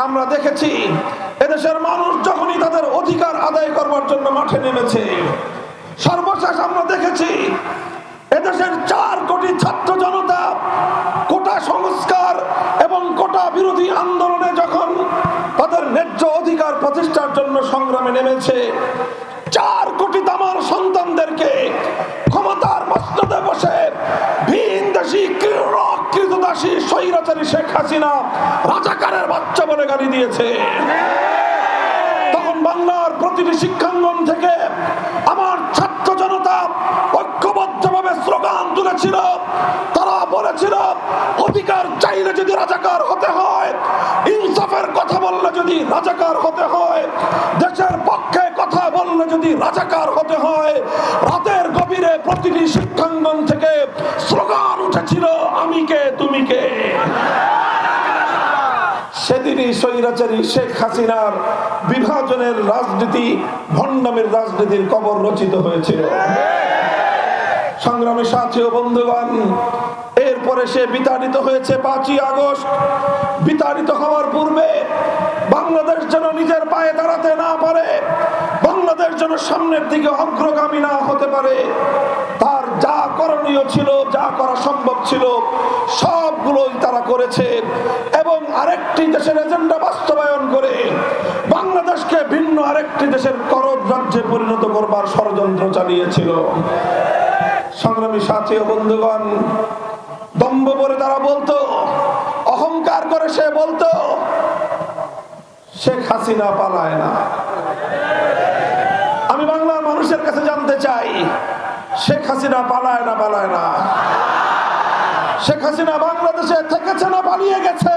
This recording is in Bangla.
আমরা দেখেছি এদেশের মানুষ যখনই তাদের অধিকার আদায় করবার জন্য মাঠে নেমেছে, সর্বশেষ আমরা দেখেছি এদেশের 4 কোটি ছাত্র জনতা কোটা সংস্কার এবং কোটা বিরোধী আন্দোলনে যখন তাদের ন্যায্য অধিকার প্রতিষ্ঠার জন্য সংগ্রামে নেমেছে, 4 কোটি তামার সন্তানদেরকে ক্ষমতার মসনদে বসে ভিনদেশী কৃতদাসী স্বৈরাচারী শেখ হাসিনা রাজাকারের বাচ্চা বলে গালি দিয়েছে। তখন বাংলার প্রতিটি শিক্ষাঙ্গন থেকে আমার ছাত্র জনতা ঐক্যবদ্ধভাবে স্লোগান তুলেছিল। তারা বলেছিল, অধিকার চাইলে যদি রাজাকার হতে হয়, ইনসাফের কথা বললে যদি রাজাকার হতে হয়, দেশের পক্ষে কথা বললে যদি রাজাকার হতে হয়। রাতের গভীরে প্রতিটি শিক্ষাঙ্গন থেকে স্লোগান উঠেছিল, আমি কে তুমি কে। সেদিনই স্বৈরাচারী শেখ হাসিনার বিভাজনের রাজনীতি, ভণ্ডামের রাজনীতির কবর রচিত হয়েছিল। সংগ্রামী সাথী ও বন্ধুগণ, এরপরে সে বিতাড়িত হয়েছে 5ই আগস্ট। বিতাড়িত হওয়ার পূর্বে বাংলাদেশ যেন নিজের পায়ে দাঁড়াতে না পারে, বাংলাদেশ যেন সামনের দিকে অগ্রগামী না হতে পারে, তার যা করণীয় ছিল, যা করা সম্ভব ছিল সবগুলোই তারা করেছে। এবং আরেকটি দেশের এজেন্ডা বাস্তবায়ন করে বাংলাদেশকে ভিন্ন আরেকটি দেশের করদ রাজ্যে পরিণত করবার ষড়যন্ত্র চালিয়েছিল। সংগ্রামী সাথী ও বন্ধুগণ, দম্ভ করে তারা বলতো, অহংকার করে সে বলতো, শেখ হাসিনা পালায় না। আমি বাংলার মানুষের কাছে জানতে চাই, শেখ হাসিনা পালায় না? পালায় না। শেখ হাসিনা বাংলাদেশে থেকেছে না পালিয়ে গেছে?